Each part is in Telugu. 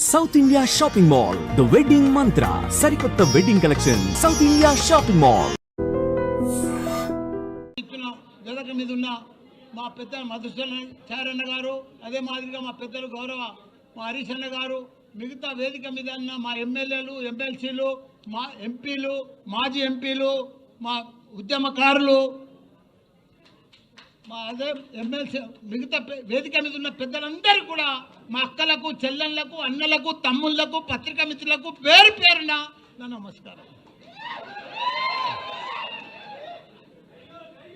South India shopping mall the wedding మంత్ర సరికొత్త wedding collection south India shopping mall. వేదిక మీద ఉన్న మా పెద్ద మధుసూదన్ చారన్న గారు, అదే మాదిరిగా మా పెద్దలు గౌరవ మా హరీష్ అన్న గారు, మిగతా వేదిక మీద ఉన్న మా ఎమ్మెల్యేలు, ఎమ్మెల్సీలు, మా ఎంపీలు, మాజీ ఎంపీలు, మా ఉద్యమకారులు, మా అదే ఎమ్మెల్సీ, మిగతా వేదిక మీద ఉన్న పెద్దలందరూ కూడా మా అక్కలకు, చెల్లెళ్లకు, అన్నలకు, తమ్ముళ్లకు, పత్రికా మిత్రులకు పేరు పేరున నా నమస్కారం.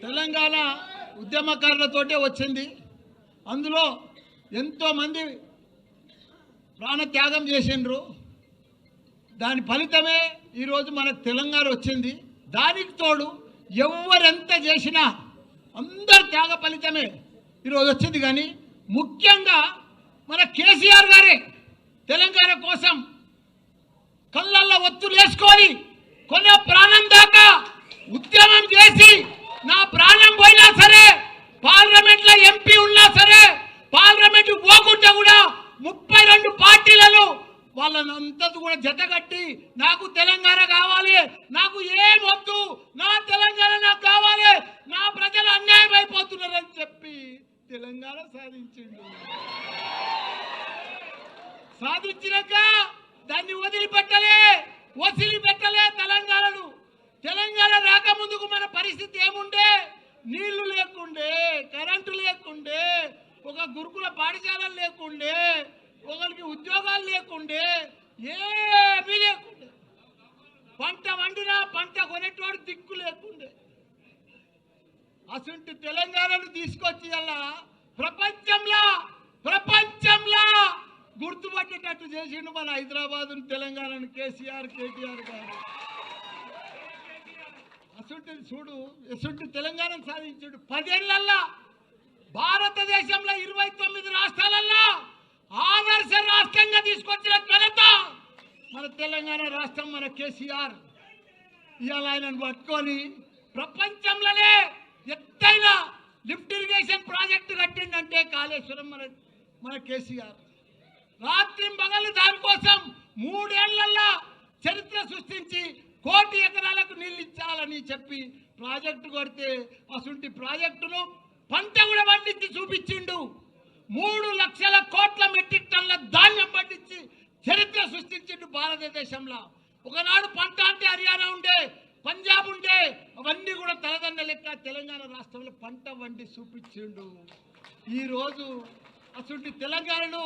తెలంగాణ ఉద్యమకారులతోటే వచ్చింది. అందులో ఎంతోమంది ప్రాణత్యాగం చేసిండ్రు. దాని ఫలితమే ఈరోజు మనకు తెలంగాణ వచ్చింది. దానికి తోడు ఎవరెంత చేసినా అందరు త్యాగ ఫలితమే ఈరోజు వచ్చింది. కానీ ముఖ్యంగా మన కేసీఆర్ గారే తెలంగాణ కోసం కళ్ళల్లో ఒత్తులు వేసుకొని కొన్న ప్రాణం దాకా ఉద్యమం చేసి, నా ప్రాణం పోయినా సరే, పార్లమెంట్లో ఎంపీ ఉన్నా సరే, పార్లమెంట్ పోకుండా కూడా 32 పార్టీలను వాళ్ళనంతా కూడా జతగట్టి నాకు తెలంగాణ కావాలి, నాకు ఏం వద్దు, నా తెలంగాణ నాకు కావాలి, నా ప్రజలు అన్యాయం అయిపోతున్నారని చెప్పి తెలంగాణ సాధించినాక దాన్ని వదిలిపెట్టలే తెలంగాణను. తెలంగాణ రాకముందుకు మన పరిస్థితి ఏముండే? నీళ్లు లేకుండే, కరెంటు లేకుండే, ఒక గురుకుల పాఠశాలలు లేకుండే, ఒకరికి ఉద్యోగాలు లేకుండే, ఏమీ లేకుండే. పంట వండినా పంట కొనేటోడు దిక్కు లేకుండే. అసలు తెలంగాణను తీసుకొచ్చి అలా ప్రపంచంలో గుర్తుపట్టేటట్టు చేసిండు మన హైదరాబాద్ తెలంగాణను కేసీఆర్, కేటీఆర్ గారు. అసలు తెలంగాణను సాధించాడు. 10 ఏళ్లల్లో భారతదేశంలో 29 రాష్ట్రాలలో ఆదర్శ రాష్ట్రంగా తీసుకొచ్చిన ఘనత మన తెలంగాణ రాష్ట్రం, మన కేసీఆర్. ఇవాళ ఆయనను పట్టుకొని ప్రపంచంలోనే ఎత్తైన లిఫ్ట్ ఇరిగేషన్ ప్రాజెక్టు కట్టిందంటే కాళేశ్వరం మన కేసీఆర్. రాత్రి పగలు దానికోసం 3 ఏళ్లలో చరిత్ర సృష్టించి 1 కోటి ఎకరాలకు నీళ్ళు ఇచ్చాలని చెప్పి ప్రాజెక్టు కొడితే అసలు ప్రాజెక్టును పంట కూడా పండించి చూపించిండు. 3 లక్షల కోట్ల మెట్రిక్ టన్నుల ధాన్యం పండించి చరిత్ర సృష్టించిండు భారతదేశంలో. ఒకనాడు పంట అంటే హర్యానా ఉండే, పంజాబ్ ఉండే, అవన్నీ కూడా తలదండ లెక్క తెలంగాణ రాష్ట్రంలో పంట వండి చూపించిండు. ఈరోజు అసలు తెలంగాణను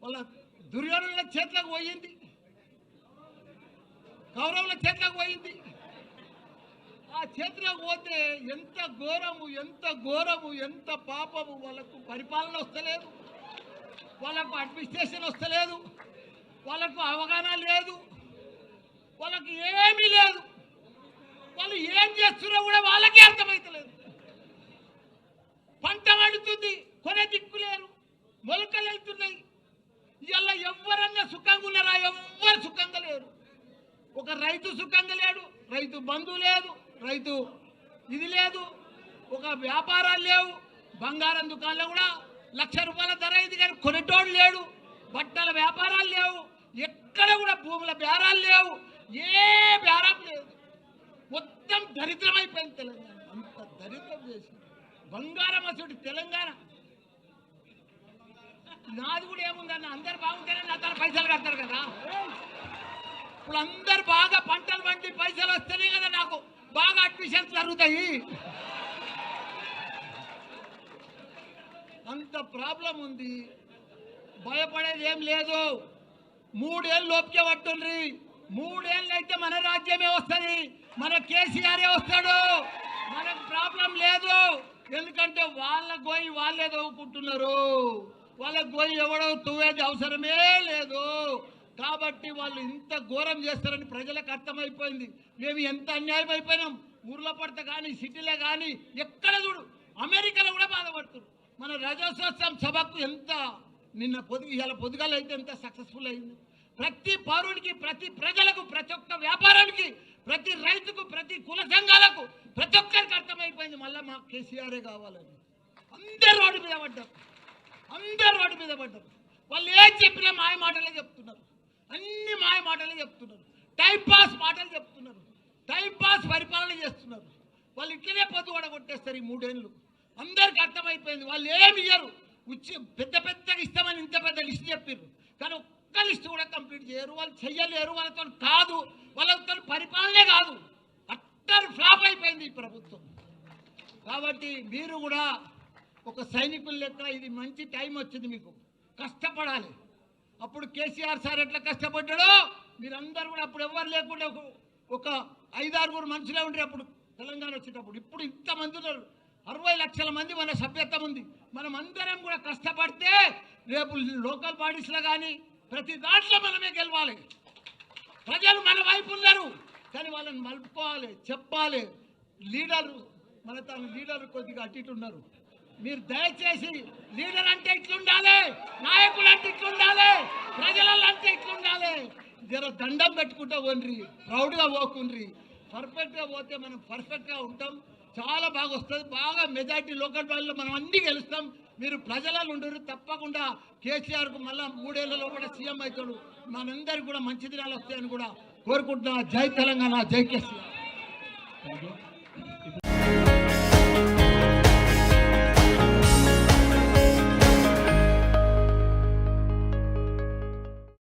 వాళ్ళ దుర్యోధనుల చేతులకు పోయింది, కౌరవుల చేతులకు పోయింది. ఆ చేతులకు పోతే ఎంత ఘోరము, ఎంత పాపము. వాళ్ళకు పరిపాలన వస్తలేదు, వాళ్ళకు అడ్మినిస్ట్రేషన్ వస్తలేదు, వాళ్ళకు అవగాహన లేదు, వాళ్ళకి ఏమీ లేదు. వాళ్ళు ఏం చేస్తున్నారో కూడా వాళ్ళకే అర్థమవుతలేదు. పంట వండుతుంది, కొనే దిక్కు లేరు, మొలకలు వెళ్తున్నాయి. ఇలా ఎవరన్నా సుఖంగా ఉన్నారా? ఎవ్వరు సుఖంగా లేరు. ఒక రైతు సుఖంగా లేడు, రైతు బంధువు లేదు, రైతు ఇది లేదు, ఒక వ్యాపారాలు లేవు. బంగారం దుకాణంలో కూడా 1,00,000 రూపాయల ధర ఇది కానీ కొనేటోడు లేడు. బట్టల వ్యాపారాలు లేవు, ఎక్కడ కూడా భూముల బేరాలు లేవు, ఏ బేరం లేదు. మొత్తం దరిద్రం అయిపోయింది తెలంగాణ. అంత దరిద్రం చేసి బంగారం అసలు తెలంగాణ. నాది కూడా ఏముందన్న, అందరు బాగుంటేనే నా తన పైసలు కడతారు కదా. ఇప్పుడు అందరు బాగా పంటలు పండి పైసలు వస్తేనే కదా నాకు బాగా అడ్మిషన్స్ జరుగుతాయి. అంత ప్రాబ్లం ఉంది. భయపడేది ఏం లేదు. 3 ఏళ్ళు లోపుకే పట్టుండ్రి. 3 ఏళ్ళు అయితే మన రాజ్యమే వస్తుంది, మన కేసీఆరే వస్తాడు. మనకు ప్రాబ్లం లేదు. ఎందుకంటే వాళ్ళ గోయి వాళ్ళే తవ్వుకుంటున్నారు. వాళ్ళ గోయి ఎవడో తవ్వేది అవసరమే లేదు. కాబట్టి వాళ్ళు ఇంత ఘోరం చేస్తారని ప్రజలకు అర్థమైపోయింది. మేము ఎంత అన్యాయం అయిపోయినాం. ఊర్లో పడితే కానీ, సిటీలో కానీ, ఎక్కడ చూడు, అమెరికాలో కూడా బాధపడుతున్నారు. మన రజోత్సవం సభకు ఎంత ఇవాళ పొద్దుగాల అయితే ఎంత సక్సెస్ఫుల్ అయింది. ప్రతి పౌరుడికి, ప్రతి ప్రజలకు, ప్రతి ఒక్క వ్యాపారానికి, ప్రతి రైతుకు, ప్రతి కుల సంఘాలకు, ప్రతి ఒక్కరికి అర్థమైపోయింది మళ్ళీ మా కేసీఆరే కావాలని. అందరూ రోడ్డు మీద పడ్డారు. వాళ్ళు ఏం చెప్పినా మాయ మాటలే చెప్తున్నారు, అన్ని మాయ మాటలే చెప్తున్నారు, టైంపాస్ మాటలు చెప్తున్నారు, టైంపాస్ పరిపాలన చేస్తున్నారు. వాళ్ళు ఇట్లనే పొద్దు కూడా కొట్టేస్తారు ఈ 3 ఏళ్ళు. అందరికి అర్థమైపోయింది వాళ్ళు ఏమి ఇయ్యరు. పెద్ద పెద్దగా ఇస్తామని ఇంత పెద్ద లిస్ట్ చెప్పారు, కానీ ఒక్క లిస్ట్ కూడా కంప్లీట్ చేయరు. వాళ్ళు చెయ్యలేరు, వాళ్ళతో కాదు, వాళ్ళతో పరిపాలనే కాదు. అట్టర్ ఫ్లాప్ అయిపోయింది ఈ ప్రభుత్వం. కాబట్టి మీరు కూడా ఒక సైనికుల లెక్క ఇది మంచి టైం వచ్చింది, మీకు కష్టపడాలి. అప్పుడు కేసీఆర్ సార్ ఎట్లా కష్టపడ్డాడో మీరందరూ కూడా అప్పుడు ఎవరు లేకుండా ఒక 5-6 మనుషులే ఉండరు అప్పుడు తెలంగాణ వచ్చేటప్పుడు. ఇప్పుడు ఇంతమంది ఉన్నారు, 60 లక్షల మంది మన సభ్యత్వం ఉంది. మనం అందరం కూడా కష్టపడితే రేపు లోకల్ బాడీస్లో కానీ ప్రతి దాంట్లో మనమే గెలవాలి. ప్రజలు మన వైపు ఉన్నారు, కానీ వాళ్ళని మలుపుకోవాలి, చెప్పాలి. లీడరు తన లీడర్ కొద్దిగా అటు ఇటు ఉన్నారు. మీరు దయచేసి లీడర్ అంటే ఇట్లుండాలి, నాయకులు అంటే ఇట్లుండాలి, ప్రజలలో అంటే ఇట్లుండాలి. జర దండం పెట్టుకుంటూ పోండ్రి, ప్రౌడ్గా పోకుండ్రి. పర్ఫెక్ట్గా పోతే మనం పర్ఫెక్ట్గా ఉంటాం, చాలా బాగా వస్తుంది. బాగా మెజార్టీ లోకల్ బాడీలో మనం అన్నీ గెలుస్తాం. మీరు ప్రజలలో ఉండరు. తప్పకుండా కేసీఆర్కు మళ్ళీ 3 ఏళ్లలో కూడా సీఎం అవుతాడు. మనందరికీ కూడా మంచి దినాలు వస్తాయని కూడా కోరుకుంటున్నా. జై తెలంగాణ, జై కేసీఆర్.